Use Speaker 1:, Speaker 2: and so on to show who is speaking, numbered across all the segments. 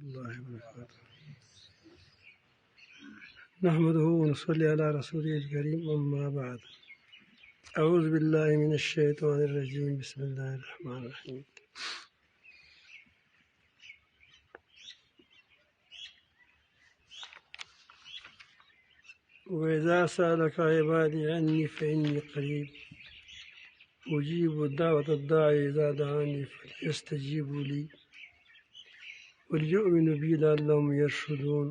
Speaker 1: الله وبركاته. نحمده ونصلي على رسوله الكريم، أما بعد. أعوذ بالله من الشيطان الرجيم. بسم الله الرحمن الرحيم. وإذا سألك عبادي عني فإني قريب أجيب دعوة الداعي إذا دعاني فليستجيبوا لي وليؤمنوا بي لعلهم يرشدون.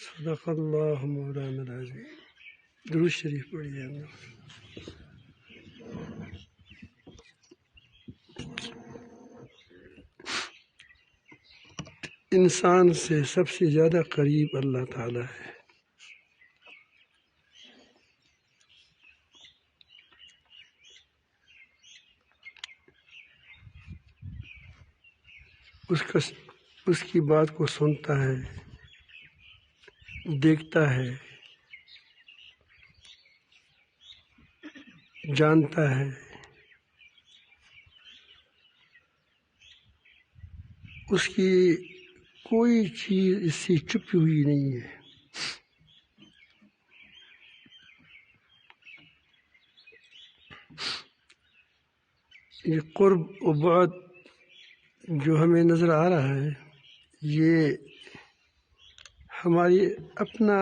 Speaker 1: صدق اللہ مولانا العظیم. درود شریف پڑھیے. انسان سے سب سے زیادہ قریب اللہ تعالیٰ ہے. اس کی بات کو سنتا ہے، دیکھتا ہے، جانتا ہے. اس کی کوئی چیز اس سے چھپی ہوئی نہیں ہے. یہ قرب و بعد جو ہمیں نظر آ رہا ہے، یہ ہماری اپنا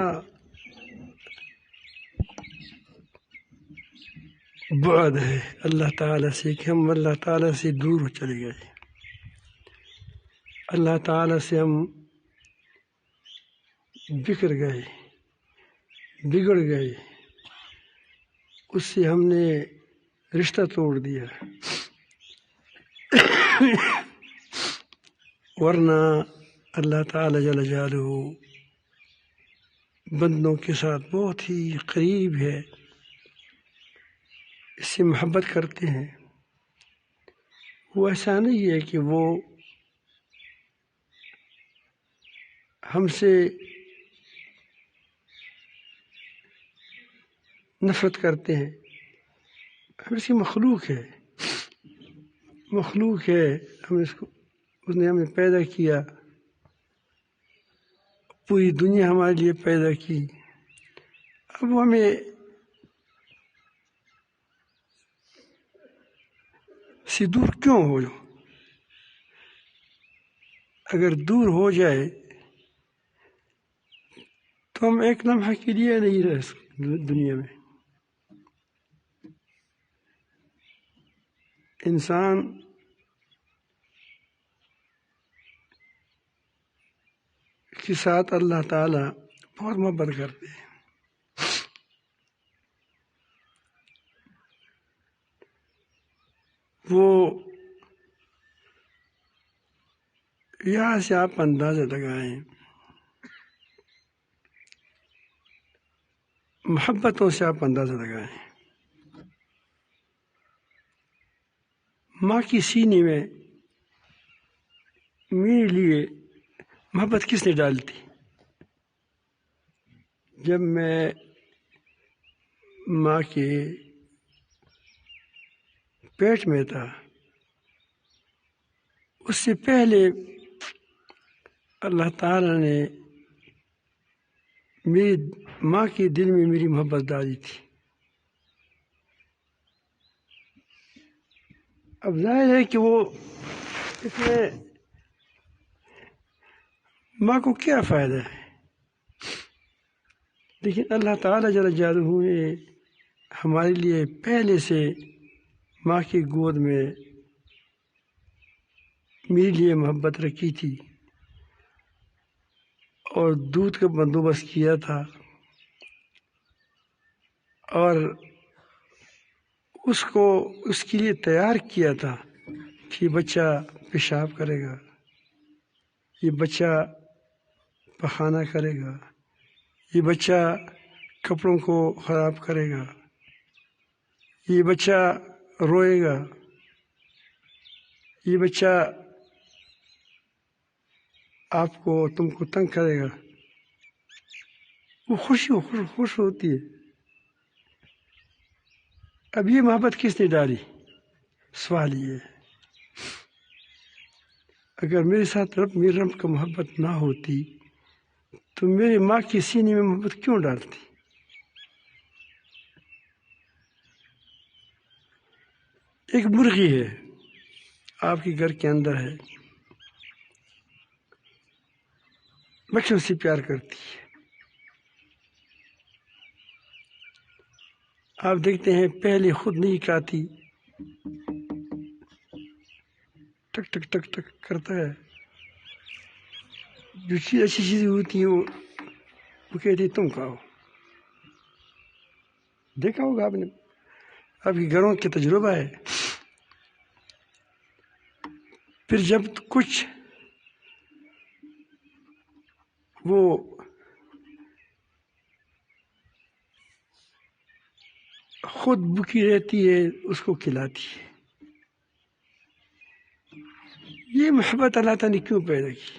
Speaker 1: بعد ہے اللہ تعالیٰ سے، کہ ہم اللہ تعالیٰ سے دور چلے گئے. اللہ تعالیٰ سے ہم بکھر گئے، بگڑ گئے. اس سے ہم نے رشتہ توڑ دیا. ورنہ اللہ تعالیٰ جل جلالہ بندوں کے ساتھ بہت ہی قریب ہے، اس سے محبت کرتے ہیں. وہ ایسا نہیں ہے کہ وہ ہم سے نفرت کرتے ہیں. ہم اس کی مخلوق ہے، مخلوق ہے. اس نے ہمیں پیدا کیا، پوری دنیا ہمارے لیے پیدا کی. اب وہ ہمیں سے دور کیوں ہو؟ اگر دور ہو جائے تو ہم ایک لمحہ کے لیے نہیں رہ سکتے دنیا میں. انسان کے ساتھ اللہ تعالیٰ بہت محبت کرتے ہیں. وہ یہاں سے آپ اندازہ لگائیں، محبتوں سے آپ اندازہ لگائیں. ماں کی سینے میں میرے لیے محبت کس نے ڈالی تھی؟ جب میں ماں کے پیٹ میں تھا، اس سے پہلے اللہ تعالیٰ نے میری ماں کے دل میں میری محبت ڈالی تھی. اب ظاہر ہے کہ وہ اس میں ماں کو کیا فائدہ ہے، لیکن اللہ تعالیٰ جل جلالہ نے ہمارے لیے پہلے سے ماں کی گود میں میرے لیے محبت رکھی تھی اور دودھ کا بندوبست کیا تھا، اور اس کے لیے تیار کیا تھا کہ یہ بچہ پیشاب کرے گا، یہ بچہ پخانہ کرے گا، یہ بچہ کپڑوں کو خراب کرے گا، یہ بچہ روئے گا، یہ بچہ تم کو تنگ کرے گا. وہ خوش ہوتی ہے. اب یہ محبت کس نے ڈالی؟ سوال یہ ہے. اگر میرے ساتھ میرے رب کا محبت نہ ہوتی تو میری ماں کے سینے میں محبت کیوں ڈالتی؟ ایک مرغی ہے آپ کے گھر کے اندر ہے، بچوں سے پیار کرتی ہے. آپ دیکھتے ہیں پہلے خود نہیں کھاتی، ٹک ٹک ٹک ٹک کرتا ہے. جو چیز اچھی چیزیں ہوتی ہیں وہ کہتی تم کھاؤ. دیکھا ہوگا آپ نے، آپ کے گھروں کے تجربہ ہے. پھر جب کچھ وہ خود بھوکی رہتی ہے اس کو کھلاتی ہے. یہ محبت اللہ تعالیٰ نے کیوں پیدا کی؟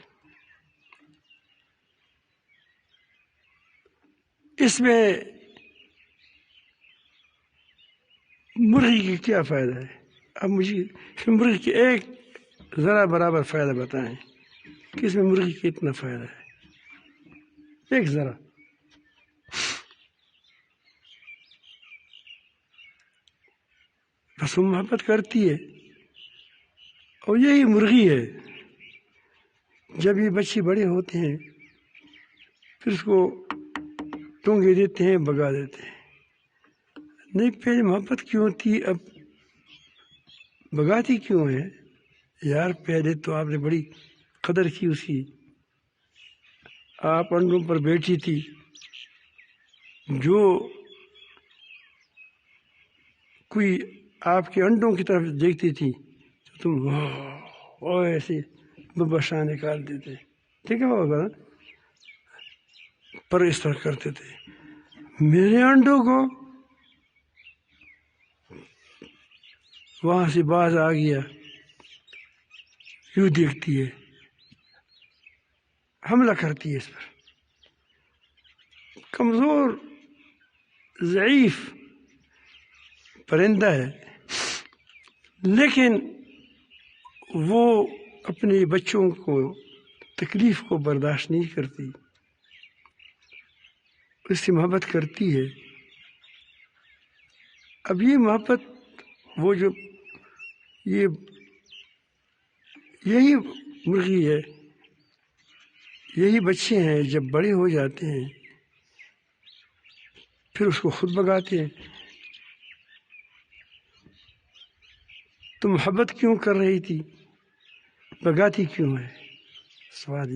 Speaker 1: اس میں مرغی کی کیا فائدہ ہے؟ اب مجھے مرغی کے ایک ذرا برابر فائدہ بتائیں کہ اس میں مرغی کا اتنا فائدہ ہے، ایک ذرا. بس وہ محبت کرتی ہے. اور یہی مرغی ہے، جب یہ بچے بڑے ہوتے ہیں پھر اس کو ٹونگے دیتے ہیں، بگا دیتے ہیں. نہیں، پہلے محبت کیوں تھی، اب بگاتی کیوں ہے؟ یار پہلے تو آپ نے بڑی قدر کی اس کی. آپ انڈوں پر بیٹھی تھی، جو کوئی آپ کے انڈوں کی طرف دیکھتی تھی تو تم ایسے ببشاں نکال دیتے. ٹھیک ہے بابا، پر اس طرح کرتے تھے. میرے انڈوں کو وہاں سے باز آ گیا، یوں دیکھتی ہے، حملہ کرتی ہے اس پر. کمزور ضعیف پرندہ ہے، لیکن وہ اپنے بچوں کو تکلیف کو برداشت نہیں کرتی، اس سے محبت کرتی ہے. اب یہ محبت وہ جو یہی مرغی ہے، یہی بچے ہیں، جب بڑے ہو جاتے ہیں پھر اس کو خود بگاتے ہیں. تو محبت کیوں کر رہی تھی، بگاتی کیوں ہے؟ سوال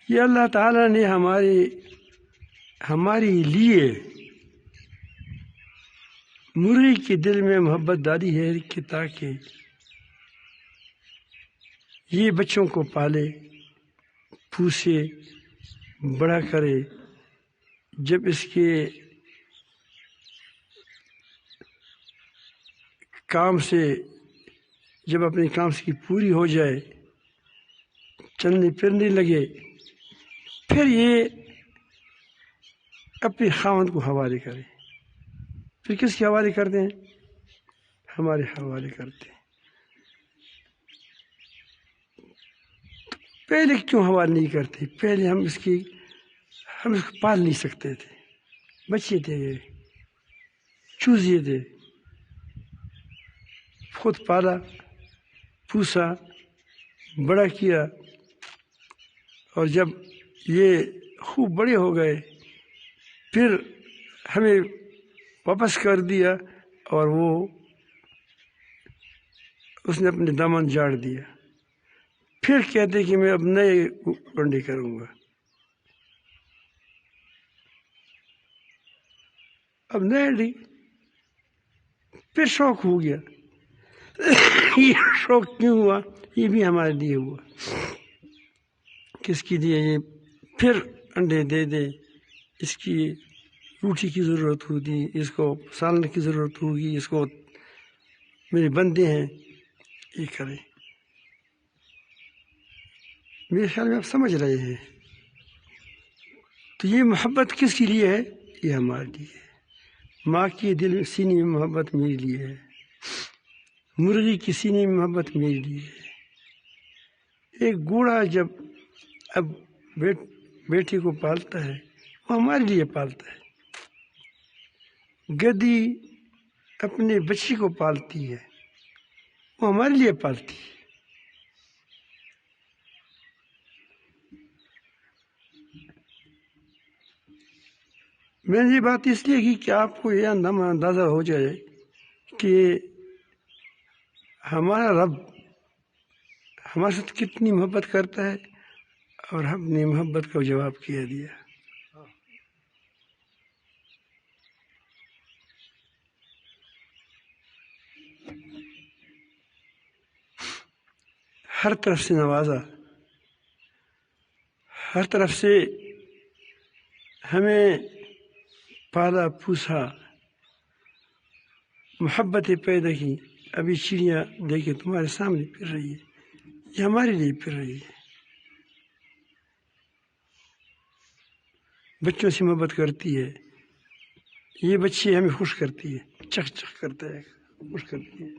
Speaker 1: یہ اللہ تعالیٰ نے ہمارے لیے مرغی کے دل میں محبت ڈالی ہے کہ تاکہ یہ بچوں کو پالے، پوسے، بڑا کرے. جب اس کے کام سے جب اپنے کام سے کی پوری ہو جائے، چلنے پھرنے لگے، پھر یہ اپنے خاوند کو حوالے کرے. پھر کس کے حوالے کرتے ہیں؟ ہمارے حوالے کرتے ہیں. پہلے کیوں حوالے نہیں کرتے؟ پہلے ہم اس کو پال نہیں سکتے تھے، بچے تھے، چوزے تھے. خود پالا، پوسا، بڑا کیا، اور جب یہ خوب بڑے ہو گئے پھر ہمیں واپس کر دیا، اور اس نے اپنے دامن جاڑ دیا. پھر کہتے کہ میں اب نئے انڈے کروں گا. اب نئے انڈے، پھر شوق ہو گیا. یہ شوق کیوں ہوا؟ یہ بھی ہمارے لیے ہوا. کس کے لیے؟ یہ پھر انڈے دے دے، اس کی روٹی کی ضرورت ہوتی، اس کو سالن کی ضرورت ہوگی، اس کو میرے بندے ہیں، یہ کریں. میرے خیال میں آپ سمجھ رہے ہیں. تو یہ محبت کس کے لیے ہے؟ یہ ہمارے لیے ہے. ماں کے دل میں سینے میں محبت میرے لیے ہے. مرغی کسی نے محبت میری لی ہے۔ ایک گوڑا جب اب بیٹی کو پالتا ہے وہ ہمارے لیے پالتا ہے، گدی اپنے بچی کو پالتی ہے وہ ہمارے لیے پالتی ہے۔ میں نے یہ بات اس لیے کی کہ آپ کو یہ اندازہ ہو جائے کہ ہمارا رب ہمارے ساتھ کتنی محبت کرتا ہے اور ہم نے محبت کا جواب کیا دیا۔ ہر طرف سے نوازا، ہر طرف سے ہمیں پالا پوسا، محبتیں پیدا کی۔ ابھی چڑیاں دیکھیں تمہارے سامنے پھر رہی ہے، یہ ہمارے لیے پھر رہی ہے۔ بچوں سے محبت کرتی ہے، یہ بچی ہمیں خوش کرتی ہے، چک چک کرتا ہے، خوش کرتی ہے۔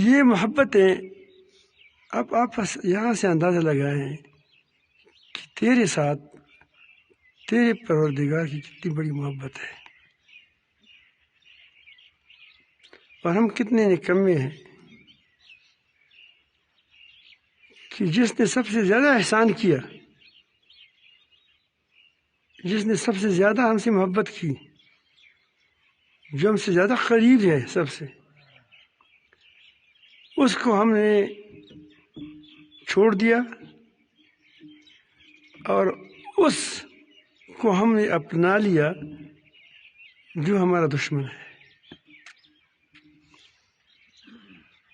Speaker 1: یہ محبتیں اب آپ یہاں سے اندازہ لگائیں کہ تیرے ساتھ تیرے پروردگار کی کتنی بڑی محبت ہے، اور ہم کتنے نکمے ہیں کہ جس نے سب سے زیادہ احسان کیا، جس نے سب سے زیادہ ہم سے محبت کی، جو ہم سے زیادہ قریب ہے سب سے، اس کو ہم نے چھوڑ دیا اور اس کو ہم نے اپنا لیا جو ہمارا دشمن ہے۔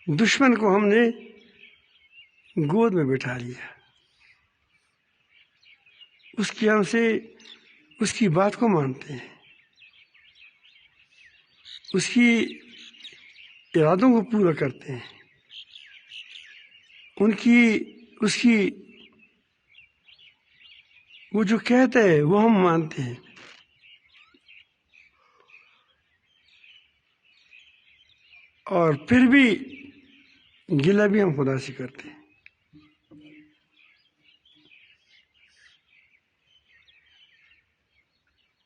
Speaker 1: دشمن کو ہم نے گود میں بٹھا لیا، اس کی بات کو مانتے ہیں، اس کی ارادوں کو پورا کرتے ہیں، اس کی وہ جو کہتا ہے وہ ہم مانتے ہیں۔ اور پھر بھی گلہ بھی ہم خدا سے کرتے ہیں۔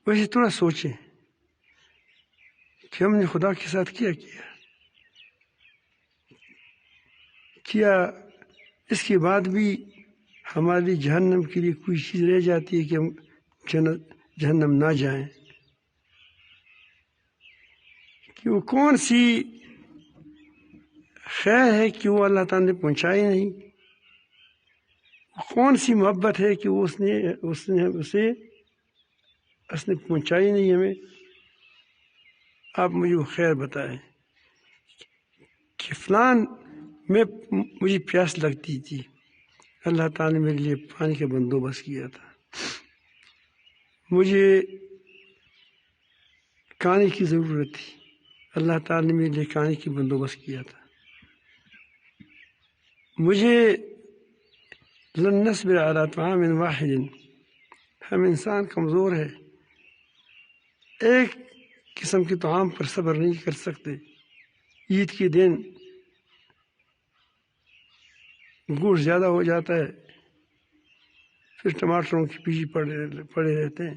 Speaker 1: ویسے تھوڑا سوچیں کہ ہم نے خدا کے ساتھ کیا اس کے بعد بھی ہماری جہنم کے لیے کوئی چیز رہ جاتی ہے کہ ہم جہنم نہ جائیں، کہ وہ کون سی خیر ہے کہ وہ اللہ تعالیٰ نے پہنچائی نہیں، کون سی محبت ہے کہ وہ اس نے پہنچائی نہیں ہمیں۔ آپ مجھے وہ خیر بتائیں کہ فلان میں مجھے پیاس لگتی تھی، اللہ تعالیٰ نے میرے لیے پانی کا بندوبست کیا تھا، مجھے کھانے کی ضرورت تھی، اللہ تعالیٰ نے میرے لیے کھانے کی بندوبست کیا تھا، مجھے لن نصبر علی طعام واحد، ہم انسان کمزور ہے، ایک قسم کے طعام پر صبر نہیں کر سکتے۔ عید کے دن گوشت زیادہ ہو جاتا ہے، پھر ٹماٹروں کے پیچھے پڑے رہتے ہیں،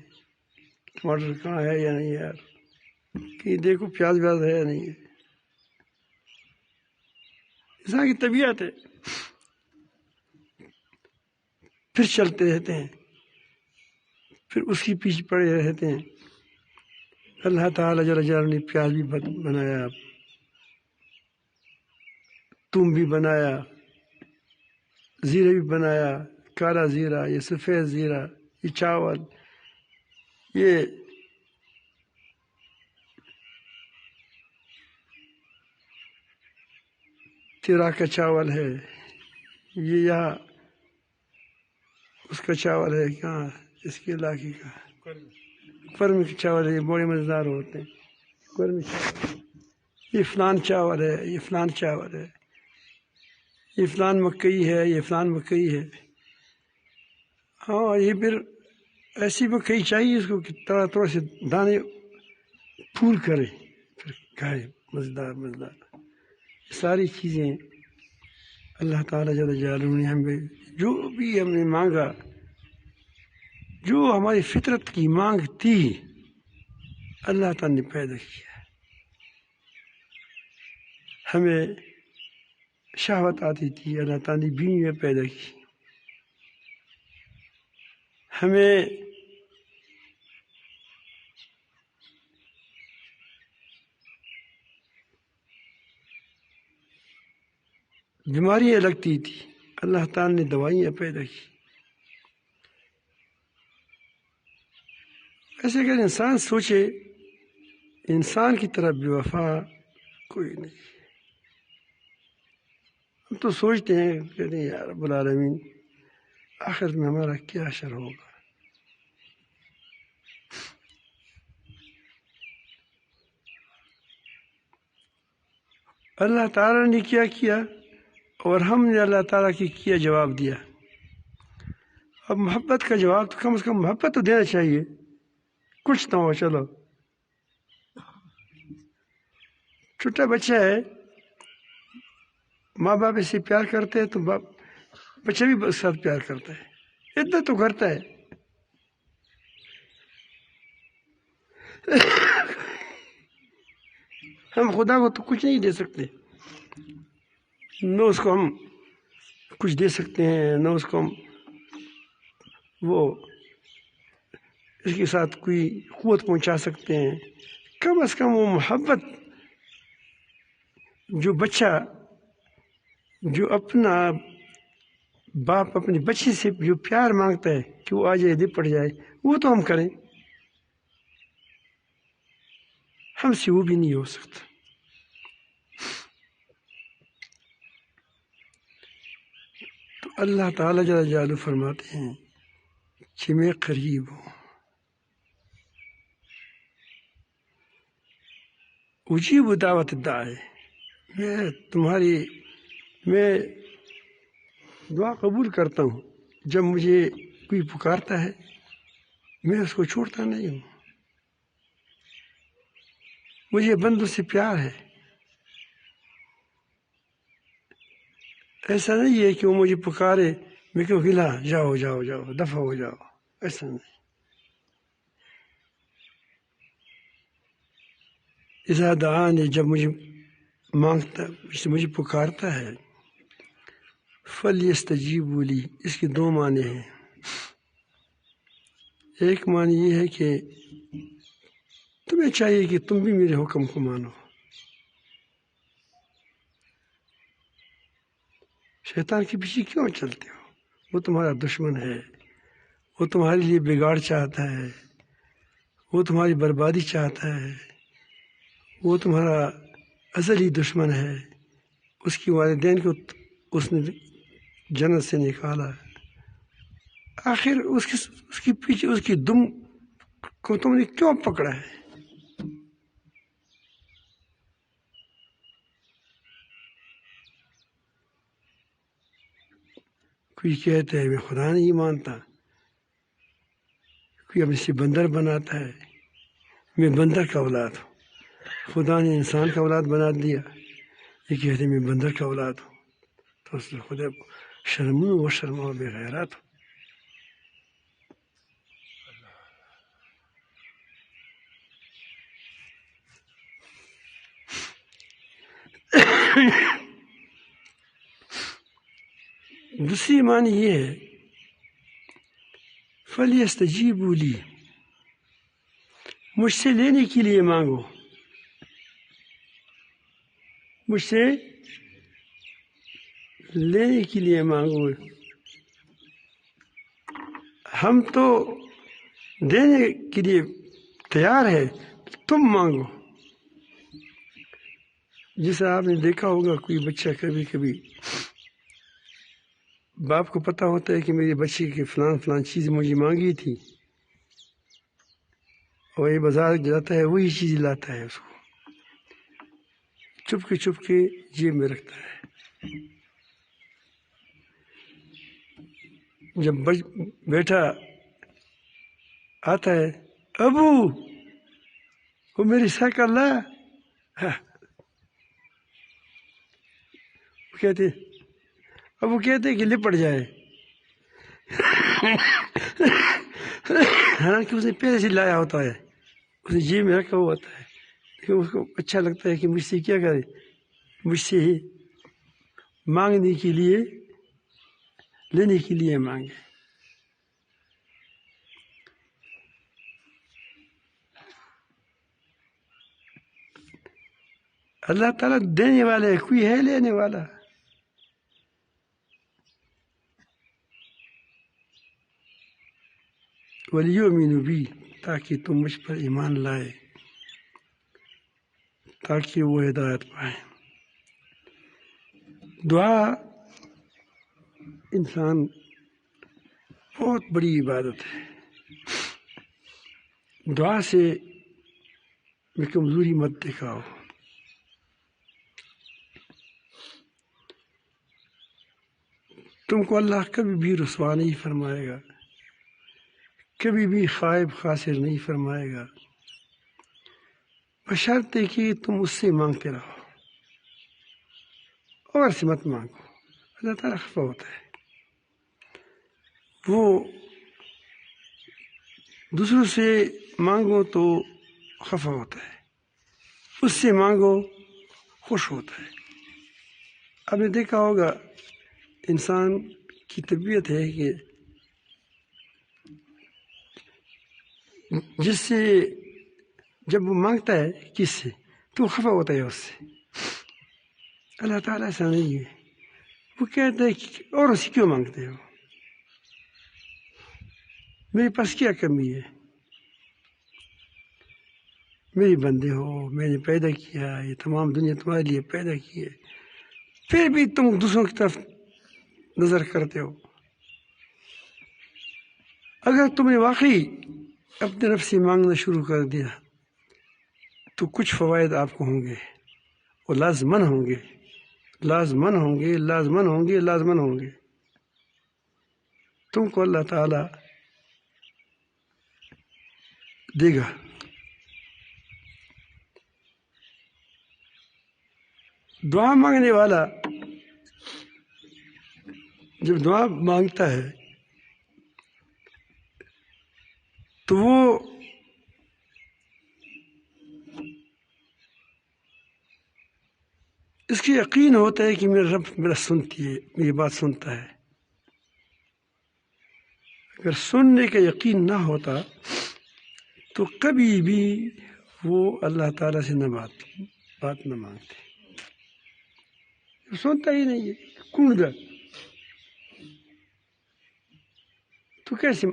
Speaker 1: ٹماٹر کہاں ہے یا نہیں یار، کہ دیکھو پیاز ہے یا نہیں ہے۔ انسان کی طبیعت ہے، پھر چلتے رہتے ہیں، پھر اس کے پیچھے پڑے رہتے ہیں۔ اللہ تعالیٰ جل جلالہ نے پیاز بھی بنایا، تم بھی بنایا، زیرہ بھی بنایا، کالا زیرہ، یہ سفید زیرہ، یہ چاول، یہ تیرا کا چاول ہے، یہ یہاں اس کا چاول ہے، کہاں اس کے علاقے کا قرمی کا چاول ہے، یہ بڑے مزیدار ہوتے ہیں، قرمی چاول، یہ فلان چاول ہے، یہ فلان چاول ہے، یہ فلان مکئی ہے، یہ فلان مکئی ہے۔ ہاں، یہ پھر ایسی مکئی چاہیے اس کو کہ تھوڑا سے دانے پھول کرے پھر کھائے مزیدار مزیدار. یہ ساری چیزیں اللہ تعالیٰ جل جلالہ نے ہمیں جو بھی ہم نے مانگا، جو ہماری فطرت کی مانگ تھی اللہ تعالیٰ نے پیدا کیا. ہمیں شہوت آتی تھی، اللہ تعالیٰ نے بیوی میں پیدا کی. ہمیں بیماریاں لگتی تھی، اللہ تعالیٰ نے دوائیاں پیدا کی. ایسے اگر انسان سوچے، انسان کی طرح بے وفا کوئی نہیں. ہم تو سوچتے ہیں کہتے ہیں یا رب العالمین آخر میں ہمارا کیا حشر ہوگا. اللہ تعالیٰ نے کیا کیا اور ہم نے اللہ تعالیٰ کی کیا جواب دیا. اب محبت کا جواب تو کم از کم محبت تو دینا چاہیے، کچھ نہ ہو. چلو چھوٹا بچہ ہے، ماں باپ اس سے پیار کرتے ہیں تو بچہ بھی اس ساتھ پیار کرتا ہے، اتنا تو کرتا ہے. ہم خدا کو تو کچھ نہیں دے سکتے، نہ اس کو ہم کچھ دے سکتے ہیں، نہ اس کو ہم وہ اس کے ساتھ کوئی قوت پہنچا سکتے ہیں. کم از کم وہ محبت جو بچہ جو اپنا باپ اپنی بچی سے جو پیار مانگتا ہے کہ وہ آ جائے، لپٹ جائے، وہ تو ہم کریں. ہم سے وہ بھی نہیں ہو سکتا. تو اللہ تعالیٰ جل جلالہ فرماتے ہیں کہ میں قریب ہوں، اجیب دعوت الداعی. میں دعا قبول کرتا ہوں. جب مجھے کوئی پکارتا ہے میں اس کو چھوڑتا نہیں ہوں. مجھے بندوں سے پیار ہے. ایسا نہیں ہے کہ وہ مجھے پکارے میں کہوں گلا جاؤ جاؤ جاؤ دفع ہو جاؤ، ایسا نہیں. اذا دعانی، جب مجھے مانگتا مجھے پکارتا ہے، فلیستجیبوا لی، اس کے دو معنی ہیں. ایک معنی یہ ہے کہ تمہیں چاہیے کہ تم بھی میرے حکم کو مانو. شیطان کے پیچھے کیوں چلتے ہو؟ وہ تمہارا دشمن ہے، وہ تمہارے لیے بگاڑ چاہتا ہے، وہ تمہاری بربادی چاہتا ہے، وہ تمہارا ازلی دشمن ہے. اس کی والدین کو اس نے جنت سے نکالا، آخر اس کے پیچھے اس کی دم کو تم نے کیوں پکڑا ہے؟ کوئی کہتا ہے میں خدا نہیں مانتا، کوئی اپنے سے بندر بناتا ہے، میں بندر کا اولاد ہوں. خدا نے انسان کا اولاد بنا دیا، یہ کہتے ہیں میں بندر کا اولاد ہوں. تو اس نے خدا شرموں و شرما بے غیرت ہو. دوسری معنی یہ ہے فلیستجیبوا لی، مجھ سے لینے کے لیے مانگو، مجھ سے لینے کے لیے مانگو. ہم تو دینے کے لیے تیار ہے، تم مانگو. جیسے آپ نے دیکھا ہوگا کوئی بچہ کبھی کبھی باپ کو پتہ ہوتا ہے کہ میری بچی کی فلان چیز مجھے مانگی تھی، اور یہ بازار جاتا ہے وہی چیز لاتا ہے، اس کو چپ کے جیب میں رکھتا ہے. جب بیٹا آتا ہے ابو وہ میری سائیکل لا. وہ کہتے کہ لپٹ جائے، حالانکہ اس نے پہلے سے لایا ہوتا ہے، اس نے جیب میں رکھا ہوا ہوتا ہے، لیکن اس کو اچھا لگتا ہے کہ مجھ سے کیا کرے، مجھ سے ہی مانگنے کے لیے، لینے کے لیے مانگے. اللہ تعالیٰ دینے والا ہے، کوئی ہے لینے والا. وَلْيُؤْمِنُوا بِي، تاکہ تم مجھ پر ایمان لائے، تاکہ وہ ہدایت پائیں. دعا انسان بہت بڑی عبادت ہے. دعا سے میں کمزوری مت دکھاؤ. تم کو اللہ کبھی بھی رسوا نہیں فرمائے گا، کبھی بھی خائب خاسر نہیں فرمائے گا، بشرطے کہ تم اس سے مانگتے رہو، اور سے مت مانگو. اللہ تعالیٰ خفا ہوتا ہے. وہ دوسروں سے مانگو تو خفا ہوتا ہے، اس سے مانگو خوش ہوتا ہے. آپ نے دیکھا ہوگا انسان کی طبیعت ہے کہ جس سے جب وہ مانگتا ہے کس سے تو خفا ہوتا ہے اس سے. اللہ تعالیٰ ایسا نہیں ہے. وہ کہتا ہے کہ اور سے کیوں مانگتے ہو، میرے پاس کیا کمی ہے، میری بندے ہو، میں نے پیدا کیا، یہ تمام دنیا تمہارے لیے پیدا کی ہے، پھر بھی تم دوسروں کی طرف نظر کرتے ہو. اگر تم نے واقعی اپنے رب سے مانگنا شروع کر دیا تو کچھ فوائد آپ کو ہوں گے، وہ لازماً ہوں گے، لازماً ہوں گے، لازماً ہوں گے، لازماً ہوں گے. تم کو اللہ تعالیٰ دے گا. دعا مانگنے والا جب دعا مانگتا ہے تو وہ اس کی یقین ہوتا ہے کہ میرا رب میرا سنتی ہے، میری بات سنتا ہے. اگر سننے کا یقین نہ ہوتا تو کبھی بھی وہ اللہ تعالیٰ سے بات نہ مانگتے. سنتا ہی نہیں ہے، کون گا تو کیسے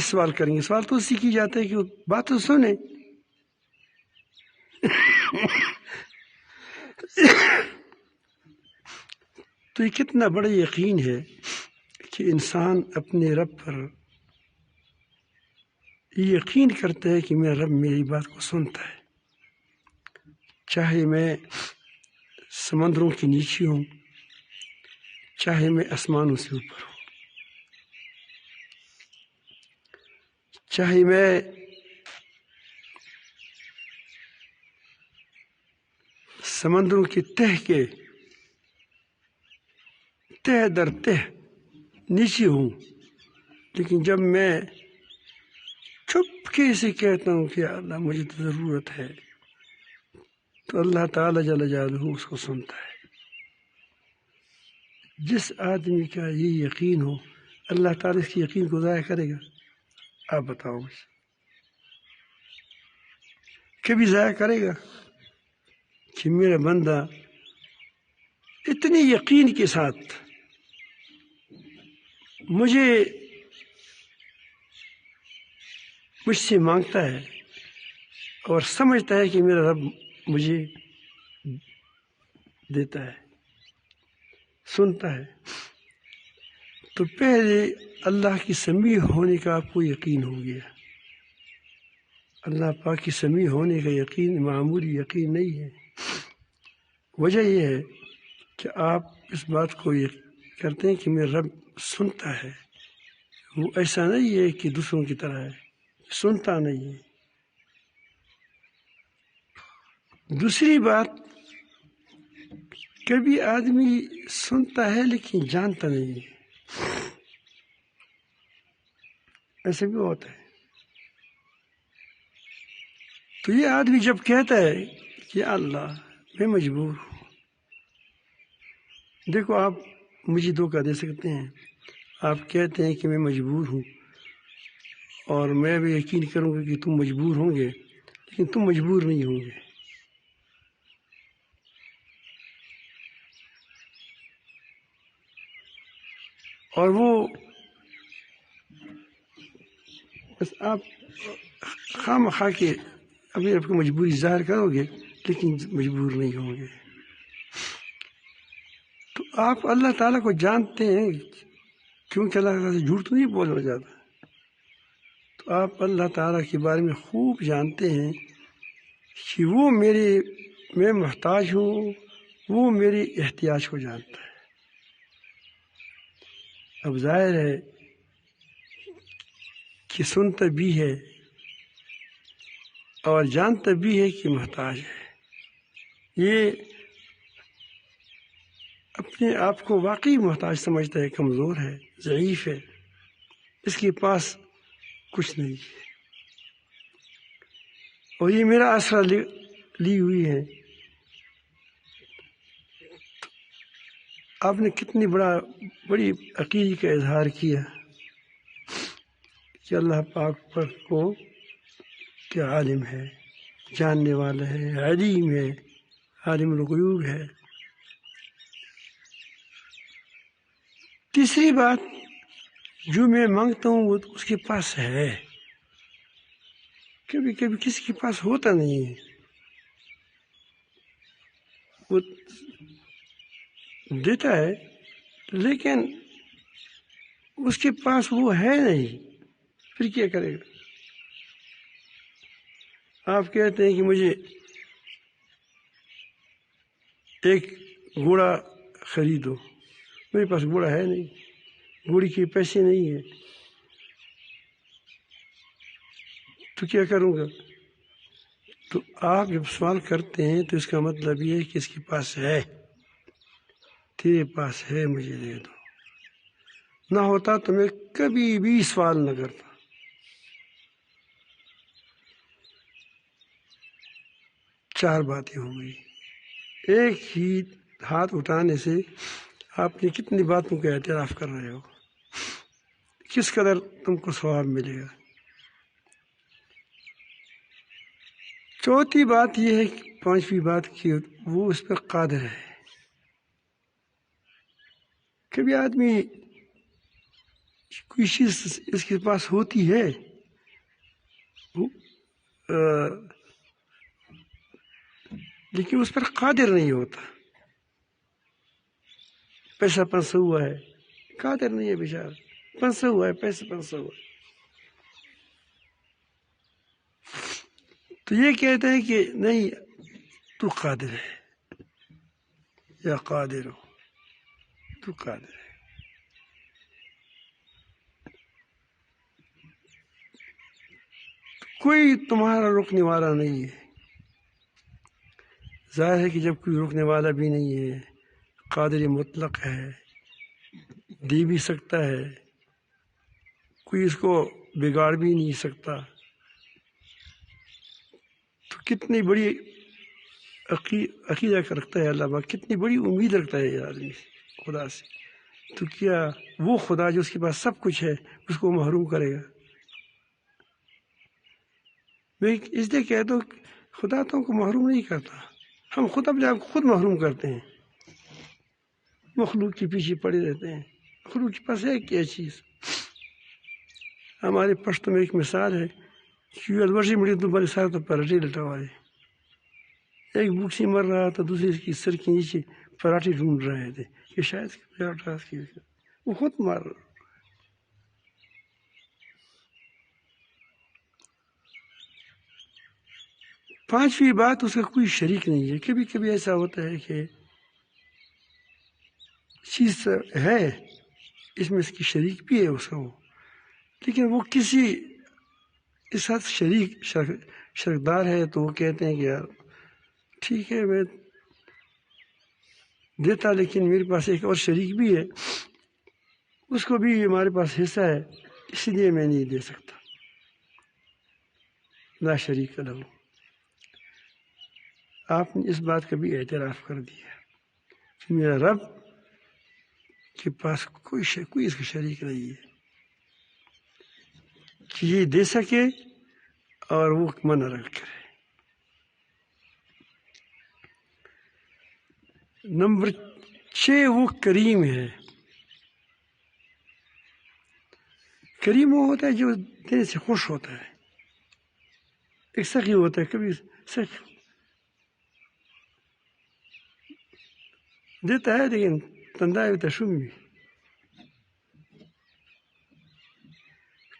Speaker 1: سوال کریں گے؟ سوال تو اسی کی جاتا ہے کہ وہ بات تو سنے. تو یہ کتنا بڑا یقین ہے کہ انسان اپنے رب پر یہ یقین کرتا ہے کہ میرا رب میری بات کو سنتا ہے، چاہے میں سمندروں کے نیچے ہوں، چاہے میں آسمانوں سے اوپر ہوں، چاہے میں سمندروں کے تہ در تہ نیچے ہوں، لیکن جب میں چپکے سے کہتا ہوں کہ اللہ مجھے تو ضرورت ہے، تو اللہ تعالیٰ جل جلالہ اس کو سنتا ہے. جس آدمی کا یہ یقین ہو، اللہ تعالیٰ اس کی یقین کو ضائع کرے گا؟ آپ بتاؤ مجھے، کبھی ضائع کرے گا؟ کہ میرا بندہ اتنی یقین کے ساتھ مجھ سے مانگتا ہے اور سمجھتا ہے کہ میرا رب مجھے دیتا ہے، سنتا ہے، تو پہلے اللہ کی سمیع ہونے کا آپ کو یقین ہو گیا. اللہ پاک کی سمیع ہونے کا یقین معمولی یقین نہیں ہے. وجہ یہ ہے کہ آپ اس بات کو کرتے ہیں کہ میرا رب سنتا ہے، وہ ایسا نہیں ہے کہ دوسروں کی طرح ہے، سنتا نہیں ہے۔ دوسری بات، کبھی آدمی سنتا ہے لیکن جانتا نہیں ہے، ایسا بھی ہوتا ہے۔ تو یہ آدمی جب کہتا ہے کہ اللہ میں مجبور ہوں، دیکھو آپ مجھے دھوکہ دے سکتے ہیں، آپ کہتے ہیں کہ میں مجبور ہوں اور میں بھی یقین کروں گا کہ تم مجبور ہوں گے، لیکن تم مجبور نہیں ہوں گے۔ اور وہ بس آپ خواہ مخواہ کے اپنی آپ کو مجبوری ظاہر کرو گے لیکن مجبور نہیں ہوں گے۔ تو آپ اللہ تعالیٰ کو جانتے ہیں، کیونکہ اللہ تعالیٰ سے جھوٹ تو نہیں بولنا جاتا، تو آپ اللہ تعالیٰ کے بارے میں خوب جانتے ہیں کہ وہ میں محتاج ہوں، وہ میری احتیاج کو جانتا ہے۔ اب ظاہر ہے کہ سنتا بھی ہے اور جانتا بھی ہے کہ محتاج ہے، یہ اپنے آپ کو واقعی محتاج سمجھتا ہے، کمزور ہے، ضعیف ہے، اس کے پاس کچھ نہیں ہے، اور یہ میرا آسرا لی ہوئی ہے۔ آپ نے کتنی بڑی عقیدے کا اظہار کیا کہ اللہ پاک پر کو کیا عالم ہے، جاننے والا ہے، علیم ہے، عالم الغیوب ہے۔ تیسری بات، جو میں مانگتا ہوں وہ اس کے پاس ہے، کبھی کبھی کسی کے پاس ہوتا نہیں ہے، وہ دیتا ہے لیکن اس کے پاس وہ ہے نہیں، پھر کیا کرے گا؟ آپ کہتے ہیں کہ مجھے ایک گھوڑا خریدو، میرے پاس گھوڑا ہے نہیں، گھوڑی کے پیسے نہیں ہیں، تو کیا کروں گا؟ تو آپ جب سوال کرتے ہیں تو اس کا مطلب یہ ہے کہ اس کے پاس ہے، تیرے پاس ہے، مجھے دے دو۔ نہ ہوتا تو میں کبھی بھی سوال نہ کرتا۔ چار باتیں ہو گئی، ایک ہی ہاتھ اٹھانے سے آپ نے کتنی باتوں کا اعتراف کر رہے ہو، کس قدر تم کو ثواب ملے گا۔ چوتھی بات یہ ہے کہ پانچویں بات کہ وہ اس پر قادر ہے۔ کبھی آدمی کوئی چیز اس کے پاس ہوتی ہے، لیکن اس پر قادر نہیں ہوتا، پیسہ پنسا ہوا ہے، قادر نہیں ہے بیچارہ، پنسا ہوا ہے، پیسہ پنسا ہوا ہے، تو یہ کہتے ہیں کہ نہیں تو قادر ہے، یا قادر ہو، تو قادر ہے۔ کوئی تمہارا روکنے والا نہیں ہے۔ ظاہر ہے کہ جب کوئی روکنے والا بھی نہیں ہے، قادر مطلق ہے، دے بھی سکتا ہے، کوئی اس کو بگاڑ بھی نہیں سکتا، تو کتنی بڑی عقیدہ رکھتا ہے اللہ پاک، کتنی بڑی امید رکھتا ہے یہ آدمی خدا سے، تو کیا وہ خدا جو اس کے پاس سب کچھ ہے اس کو محروم کرے گا؟ میں اس لیے کہتا ہوں خدا تو ہم کو محروم نہیں کرتا، ہم خود اپنے آپ کو خود محروم کرتے ہیں، مخلوق کے پیچھے پڑے رہتے ہیں۔ مخلوق کے پاس ہے کیا چیز؟ ہمارے پشتو میں ایک مثال ہے کہ الورشی مڑی دوبارہ سارا تو پراٹھے لٹا والے، ایک بھوکسی مر رہا تھا، دوسرے کی سر کے نیچے پراٹھے ڈھونڈ رہے تھے کہ شاید پراٹھا وہ خود مار رہا۔ پانچویں بات، اس کا کوئی شریک نہیں ہے۔ کبھی کبھی ایسا ہوتا ہے کہ چیز ہے اس میں اس کی شریک بھی ہے اس کا وہ، لیکن وہ کسی اس حد شرکدار ہے تو وہ کہتے ہیں کہ یار ٹھیک ہے میں دیتا، لیکن میرے پاس ایک اور شریک بھی ہے، اس کو بھی ہمارے پاس حصہ ہے، اس لیے میں نہیں دے سکتا۔ لا شریک لہ، آپ نے اس بات کا بھی اعتراف کر دیا کہ میرا رب کے پاس کوئی اس کا شریک نہیں ہے کہ یہ دے سکے اور وہ منع نہ کرے۔ نمبر 6، وہ کریم ہے۔ کریم وہ ہوتا ہے جو دینے سے خوش ہوتا ہے۔ ایک سخی ہوتا ہے، کبھی سخی دیتا ہے لیکن تندائی ہوتا ہے شمی۔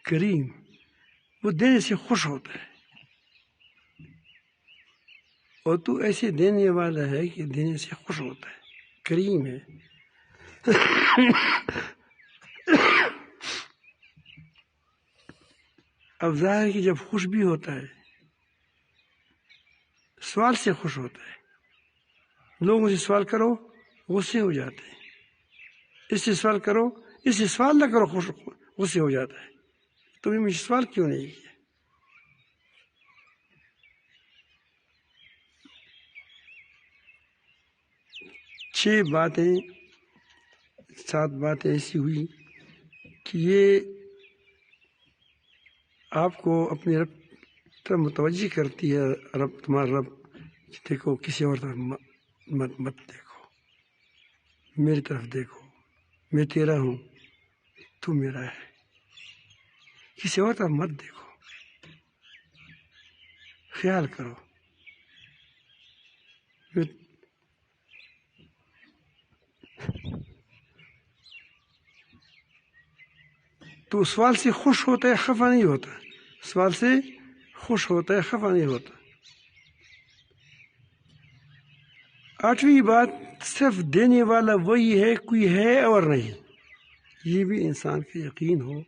Speaker 1: کریم وہ دینے سے خوش ہوتا ہے، اور تو ایسے دینے والا ہے کہ دینے سے خوش ہوتا ہے، کریم ہے۔ اب ظاہر ہے کہ جب خوش بھی ہوتا ہے، سوال سے خوش ہوتا ہے۔ لوگوں سے سوال کرو غصے ہو جاتے ہیں، اس سے سوال کرو، اس سے سوال نہ کرو غصے ہو جاتا ہے، تم نے مجھے سوال کیوں نہیں کیا؟ 7 باتیں ایسی ہوئی کہ یہ آپ کو اپنے رب طرف متوجہ کرتی ہے۔ رب تمہارا رب دیکھو، کسی اور طرف مت دیکھو، میری طرف دیکھو، میں تیرا ہوں تو میرا ہے، کسی اور طرف مت دیکھو، خیال کرو۔ تو سوال سے خوش ہوتا ہے، خفا نہیں ہوتا، سوال سے خوش ہوتا ہے، خفا نہیں ہوتا۔ 8ویں بات، صرف دینے والا وہی ہے، کوئی ہے اور نہیں۔ یہ بھی انسان کا یقین ہو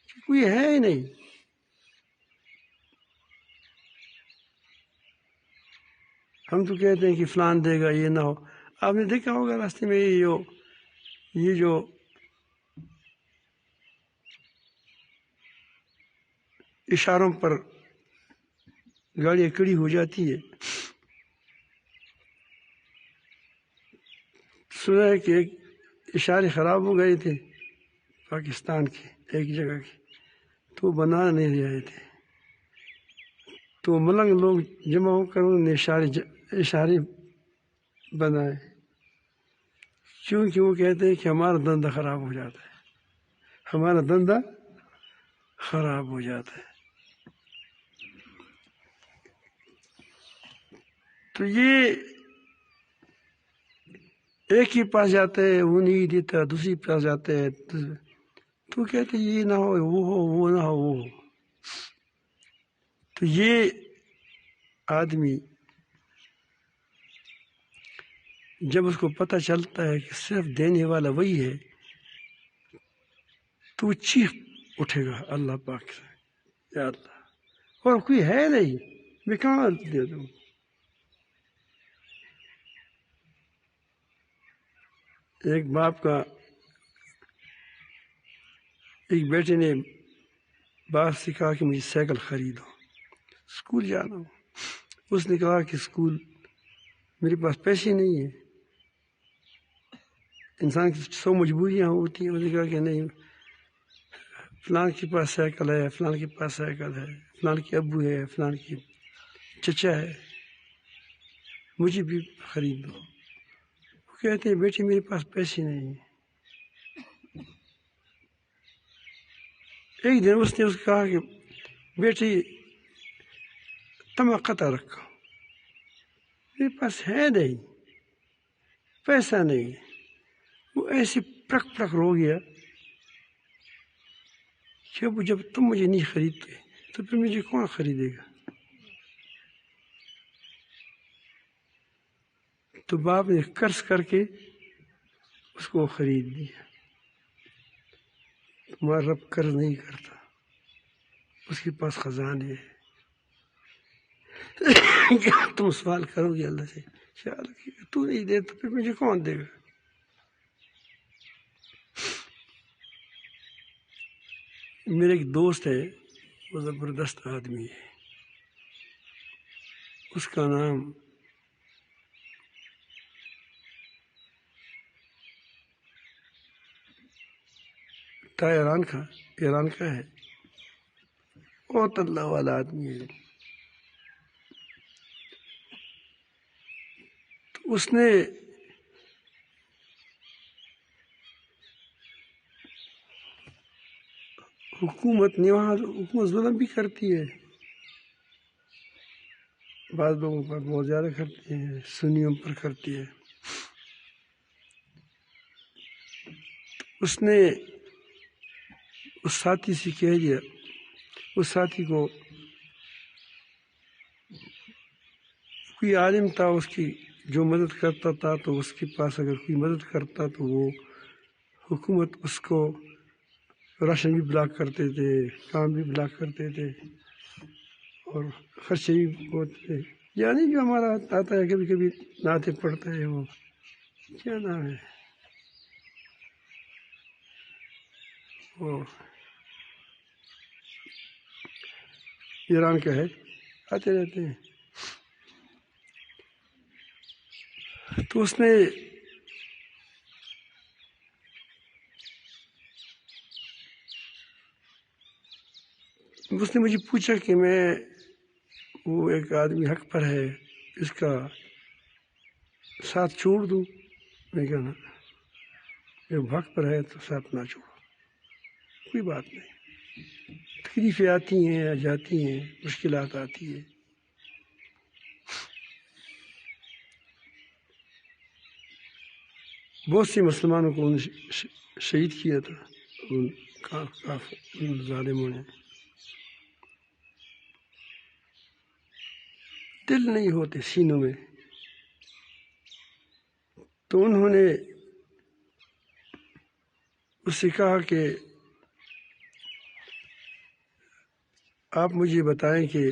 Speaker 1: کہ کوئی ہے ہی نہیں۔ ہم تو کہتے ہیں کہ فلان دے گا، یہ نہ ہو۔ آپ نے دیکھا ہوگا راستے میں یہ جو اشاروں پر گاڑیاں کھڑی ہو جاتی ہے، سنا ہے کہ ایک اشارے خراب ہو گئے تھے پاکستان کے ایک جگہ کے، تو بنا نہیں رہے تھے، تو ملنگ لوگ جمع ہو کر انہوں نے اشارے بنائے، کیونکہ وہ کہتے ہیں کہ ہمارا دندہ خراب ہو جاتا ہے، ہمارا دندہ خراب ہو جاتا ہے۔ تو یہ ایک ہی پاس جاتا ہے، وہ نہیں دیتا، دوسری پاس جاتا ہے تو کہتے ہیں یہ نہ ہو، وہ نہ ہو، وہ ہو۔ تو یہ آدمی جب اس کو پتہ چلتا ہے کہ صرف دینے والا وہی ہے، تو وہ چیخ اٹھے گا اللہ پاک سے، یا اللہ، اور کوئی ہے نہیں، میں کہاں دے دوں؟ ایک باپ کا ایک بیٹے نے باپ سے کہا کہ مجھے سائیکل خریدو، اسکول جانا ہو۔ اس نے کہا کہ اسکول میرے پاس پیسے نہیں ہیں، انسان کی 100 مجبوریاں ہوتی ہیں۔ اس نے کہا کہ نہیں، فلان کے پاس سائیکل ہے، فلان کے پاس سائیکل ہے، فلان کے ابو ہے، فلان کے چچا ہے، مجھے بھی خرید دو۔ وہ کہتے ہیں بیٹے میرے پاس پیسے نہیں ہیں۔ ایک دن اس نے اس کو کہا کہ بیٹی تمہ قطع رکھو، میرے پاس ہے نہیں، پیسہ نہیں۔ وہ ایسے پرک رو گیا کہ جب تم مجھے نہیں خریدتے تو پھر مجھے کون خریدے گا؟ تو باپ نے قرض کر کے اس کو خرید دیا۔ تمہارا رب قرض نہیں کرتا، اس کے پاس خزانے ہیں. کیا تم سوال کرو گے اللہ سے؟ خیال رکھیے تو نہیں دے تو پھر مجھے کون دے گا؟ میرے ایک دوست ہے، وہ زبردست آدمی ہے، اس کا نام تھا ایران کا ہے، بہت اللہ والا آدمی ہے. تو اس نے حکومت ظلم بھی کرتی ہے، بعض لوگوں پر بہت زیادہ کرتی ہے، سنیوں پر کرتی ہے. اس نے اس ساتھی سے کہہ دیا، اس ساتھی کو کوئی عالم تھا اس کی جو مدد کرتا تھا، تو اس کے پاس اگر کوئی مدد کرتا تو وہ حکومت اس کو راشن بھی بلاک کرتے تھے، کام بھی بلاک کرتے تھے اور خرچے بھی بہت تھے. یعنی جو ہمارا آتا ہے کبھی کبھی نعتیں پڑھتا ہے، وہ کیا نام ہے، وہ ایران کا ہے، آتے رہتے ہیں. تو اس نے مجھے پوچھا کہ میں وہ ایک آدمی حق پر ہے، اس کا ساتھ چھوڑ دوں؟ میں کہا نا، جب حق پر ہے تو ساتھ نہ چھوڑو، کوئی بات نہیں. تکلیفیں آتی ہیں، جاتی ہیں، مشکلات آتی ہیں. بہت سے مسلمانوں کو انہوں نے شہید کیا تھا ان ظالموں نے. دل نہیں ہوتے سینوں میں. تو انہوں نے اس سے کہا کہ آپ مجھے بتائیں کہ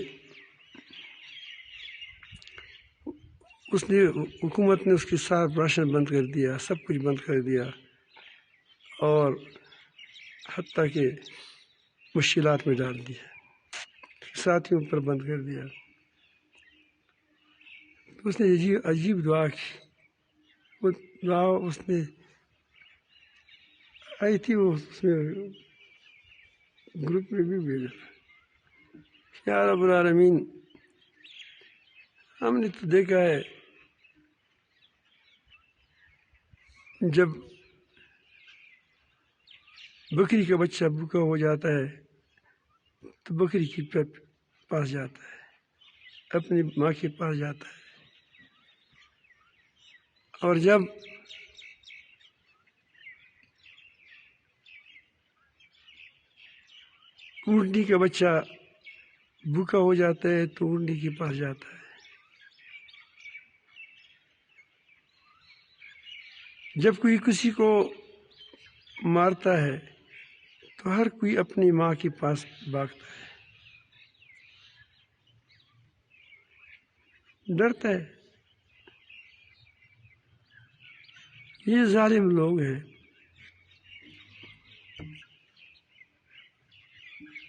Speaker 1: اس نے حکومت نے اس کے ساتھ راشن بند کر دیا، سب کچھ بند کر دیا، اور حتیٰ کہ مشکلات میں ڈال دیا، ساتھیوں پر بند کر دیا. تو اس نے عجیب دعا کی. وہ دعا اس نے آئی تھی، وہ اس میں گروپ میں بھی بھیجا. یا رب العالمین، ہم نے تو دیکھا ہے جب بکری کا بچہ بھوکا ہو جاتا ہے تو بکری کے پاس جاتا ہے، اپنی ماں کے پاس جاتا ہے. اور جب اونٹنی کا بچہ بھوکا ہو جاتا ہے تو اونٹنی کے پاس جاتا ہے. جب کوئی کسی کو مارتا ہے تو ہر کوئی اپنی ماں کے پاس بھاگتا ہے، ڈرتا ہے. یہ ظالم لوگ ہیں،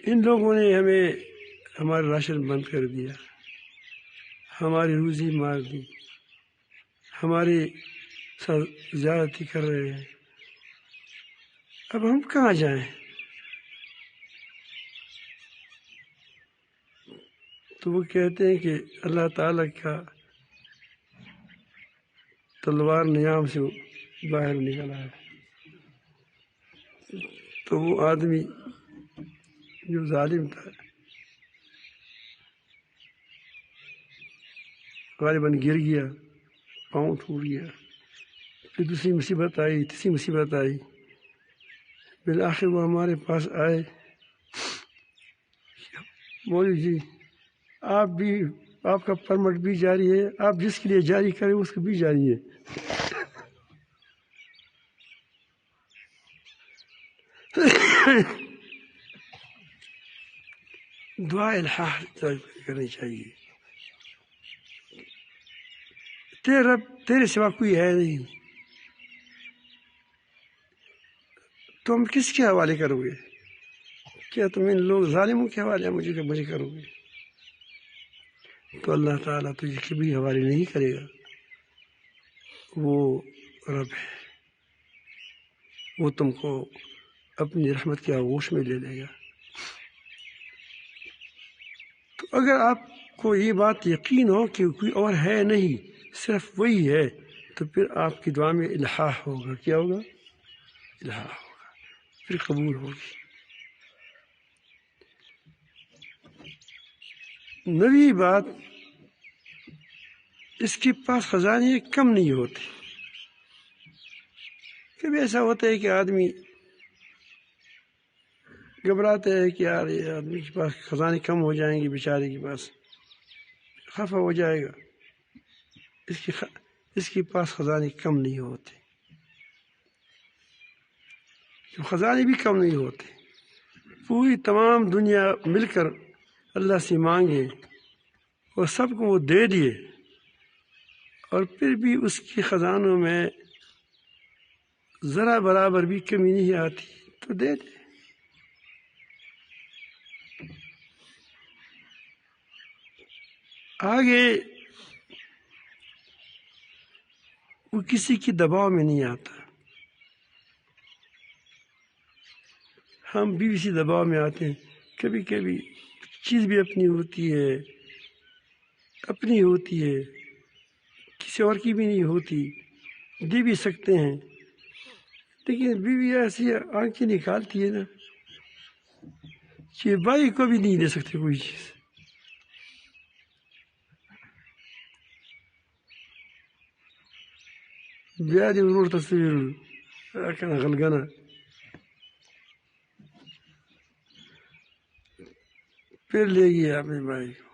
Speaker 1: ان لوگوں نے ہمارا راشن بند کر دیا، ہماری روزی مار دی، ہمارے ساتھ زیادتی کر رہے ہیں. اب ہم کہاں جائیں؟ تو وہ کہتے ہیں کہ اللہ تعالیٰ کا تلوار نیام سے باہر نکلا ہے. تو وہ آدمی جو ظالم تھا غالباً گر گیا، پاؤں ٹوٹ گیا. پھر دوسری مصیبت آئی، تیسری مصیبت آئی. بالآخر وہ ہمارے پاس آئے، مولوی جی آپ کا پرمٹ بھی جاری ہے، آپ جس کے لیے جاری کریں اس کو بھی جاری ہے. دعا الحاح کرنی چاہیے. تیرے رب تیرے سوا کوئی ہے نہیں، تم کس کے حوالے کرو گے؟ کیا تم ان لوگ ظالموں کے حوالے مجھے کرو گے؟ تو اللہ تعالیٰ تجھے کبھی حوالے نہیں کرے گا. وہ رب ہے، وہ تم کو اپنی رحمت کے آغوش میں لے لے گا. تو اگر آپ کو یہ بات یقین ہو کہ کوئی اور ہے نہیں، صرف وہی ہے، تو پھر آپ کی دعا میں الحاح ہوگا. کیا ہوگا؟ الحاح ہوگا، پھر قبول ہوگی. نویں بات، اس کے پاس خزانے کم نہیں ہوتے. کبھی ایسا ہوتا ہے کہ آدمی گھبراتا ہے کہ یار یہ آدمی کے پاس خزانے کم ہو جائیں گے، بیچارے کے پاس خفا ہو جائے گا. اس کے پاس خزانے کم نہیں ہوتے، خزانے بھی کم نہیں ہوتے. پوری تمام دنیا مل کر اللہ سے مانگے اور سب کو وہ دے دیے، اور پھر بھی اس کے خزانوں میں ذرا برابر بھی کمی نہیں آتی، تو دے دے. آگے وہ کسی کی دباؤ میں نہیں آتا. ہم بھی اسی دباؤ میں آتے ہیں. کبھی کبھی چیز بھی اپنی ہوتی ہے، اپنی ہوتی ہے، کسی اور کی بھی نہیں ہوتی، دے بھی سکتے ہیں. لیکن بیوی ایسی آنکھیں نکالتی ہے نا کہ بھائی کو بھی نہیں دے سکتے کوئی چیز. بیا دې ورور ته څه ویل کنه غلګنه پھر لے گیا اپنے بھائی کو.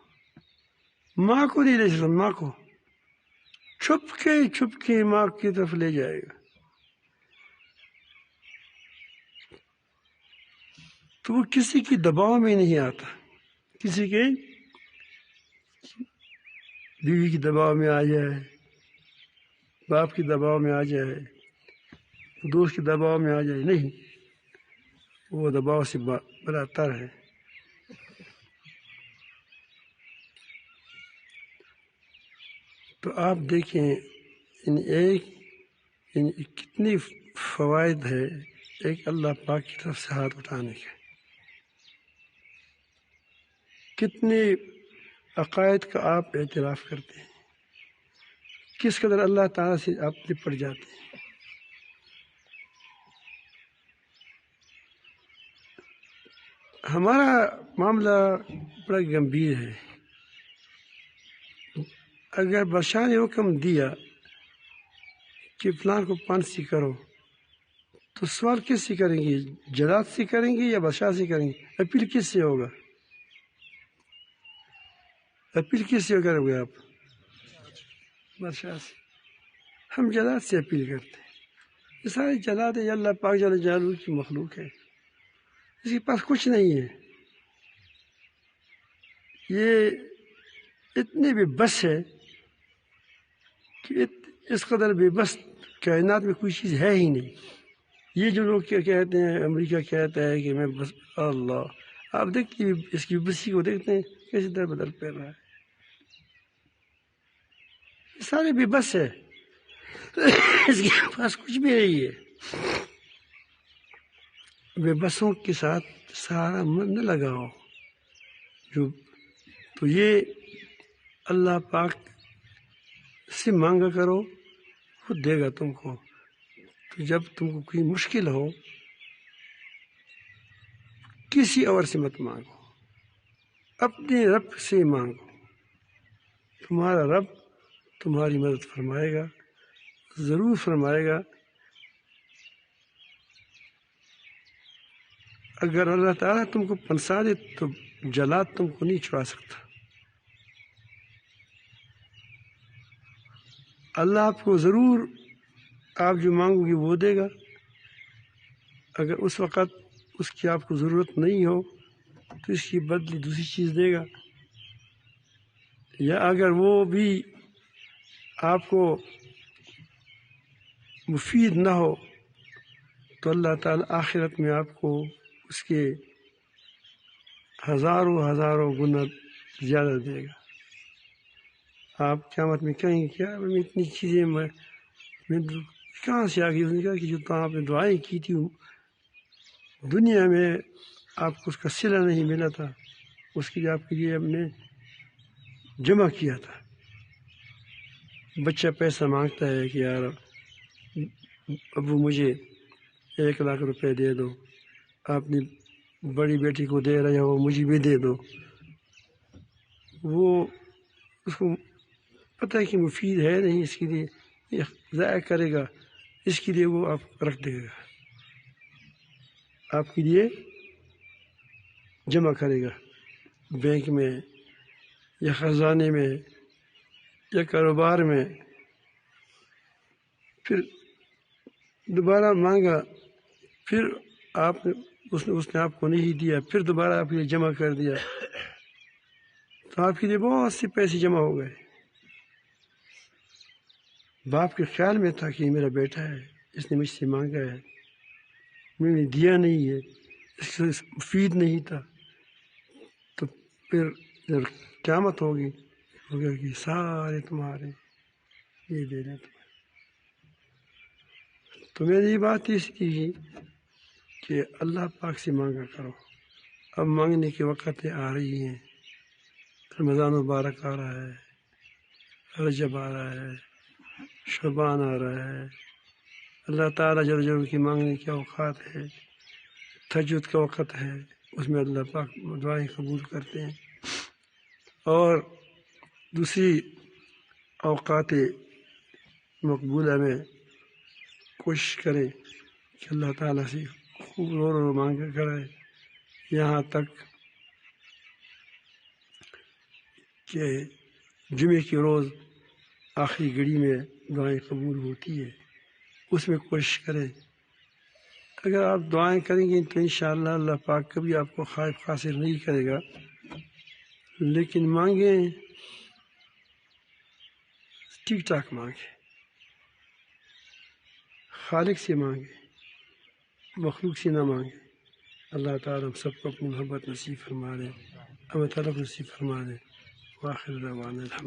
Speaker 1: ماں کو نہیں لے سکتا، ماں کو چھپ کے ماں کی طرف لے جائے گا. تو وہ کسی کی دباؤ میں نہیں آتا. کسی کے بیوی کی دباؤ میں آ جائے، باپ کی دباؤ میں آ جائے، دوست کی دباؤ میں آ جائے، نہیں، وہ دباؤ سے براتر ہے. تو آپ دیکھیں کتنی فوائد ہے ایک اللہ پاک کی طرف سے ہاتھ اٹھانے کے. کتنے عقائد کا آپ اعتراف کرتے ہیں، کس قدر اللہ تعالیٰ سے آپ لپٹ جاتے ہیں. ہمارا معاملہ بڑا گمبھیر ہے. اگر بادشاہ نے حکم دیا کہ فلاں کو پانسی کرو، تو سوال کس سے کریں گے؟ جلاد سے کریں گے یا بادشاہ سے کریں گے؟ اپیل کس سے ہوگا؟ اپیل کس سے کرو گے آپ؟ بادشاہ سے. ہم جلاد سے اپیل کرتے ہیں. یہ سارے جلاد ہے، اللہ پاک جل جلالہ کی مخلوق ہے، اس کے پاس کچھ نہیں ہے. یہ اتنے بے بس ہے کہ اس قدر بے بس کائنات میں کوئی چیز ہے ہی نہیں. یہ جو لوگ کیا کہتے ہیں، امریکہ کہتا ہے کہ میں بس اللہ، آپ دیکھتے اس کی بسی کو دیکھتے ہیں کیسے در بدر پھیر رہا ہے. یہ سارے بے بس ہے، اس کے پاس کچھ بھی نہیں ہے. بے بسوں کے ساتھ سارا من نہ لگاؤ. تو یہ اللہ پاک سے مانگا کرو، خود دے گا تم کو. تو جب تم کو کوئی مشکل ہو، کسی اور سے مت مانگو، اپنے رب سے مانگو. تمہارا رب تمہاری مدد فرمائے گا، ضرور فرمائے گا. اگر اللہ تعالیٰ تم کو پنسا دے تو جلاد تم کو نہیں چھڑا سکتا. اللہ آپ کو ضرور، آپ جو مانگو گے وہ دے گا. اگر اس وقت اس کی آپ کو ضرورت نہیں ہو تو اس کی بدلی دوسری چیز دے گا، یا اگر وہ بھی آپ کو مفید نہ ہو تو اللہ تعالیٰ آخرت میں آپ کو اس کے ہزاروں گنا زیادہ دے گا۔ آپ قیامت میں کہیں گے کیا میں اتنی چیزیں میں کہاں سے آ گئی؟ اس نے کہا کہ جو آپ نے دعائیں کی تھی دنیا میں آپ کو اس کا صلہ نہیں ملا تھا، اس کے لیے آپ کے لیے ہم نے جمع کیا تھا۔ بچہ پیسہ مانگتا ہے کہ یار ابو مجھے 1,00,000 روپے دے دو، آپ نے بڑی بیٹی کو دے رہے ہو مجھے بھی دے دو، وہ اس کو پتہ ہے کہ مفید ہے نہیں، اس کے لیے یہ ضائع کرے گا، اس کے لیے وہ آپ رکھ دے گا، آپ کے لیے جمع کرے گا بینک میں یا خزانے میں یا کاروبار میں، پھر دوبارہ مانگا، پھر اس نے آپ کو نہیں دیا، پھر دوبارہ آپ کے لیے جمع کر دیا، تو آپ کے لیے بہت سے پیسے جمع ہو گئے۔ باپ کے خیال میں تھا کہ یہ میرا بیٹا ہے، اس نے مجھ سے مانگا ہے، میں نے دیا نہیں ہے، اس سے مفید نہیں تھا، تو پھر جب قیامت ہوگی کہ سارے تمہارے یہ دے دیں تو میں نے یہ بات اس کی کہ اللہ پاک سے مانگا کرو۔ اب مانگنے کے وقتیں آ رہی ہیں، رمضان مبارک آ رہا ہے، رجب آ رہا ہے، شعبان آ رہا ہے، اللہ تعالیٰ جل جلالہ کی مانگنے کے اوقات ہے، تہجد کا وقت ہے، اس میں اللہ پاک دعائیں قبول کرتے ہیں، اور دوسری اوقات مقبولہ میں کوشش کریں کہ اللہ تعالیٰ سے خوب رو مانگا کرے، یہاں تک کہ جمعے کے روز آخری گھڑی میں دعائیں قبول ہوتی ہے، اس میں کوشش کریں۔ اگر آپ دعائیں کریں گے تو انشاءاللہ اللہ پاک کبھی آپ کو خائب خاسر نہیں کرے گا، لیکن مانگیں ٹھیک ٹھاک مانگیں، خالق سے مانگیں، مخلوق سے نہ مانگیں۔ اللہ تعالیٰ ہم سب کو اپنی محبت نصیب فرما دے، ہمیں طلب نصیب فرما دے۔ وآخر دعوانا الحمد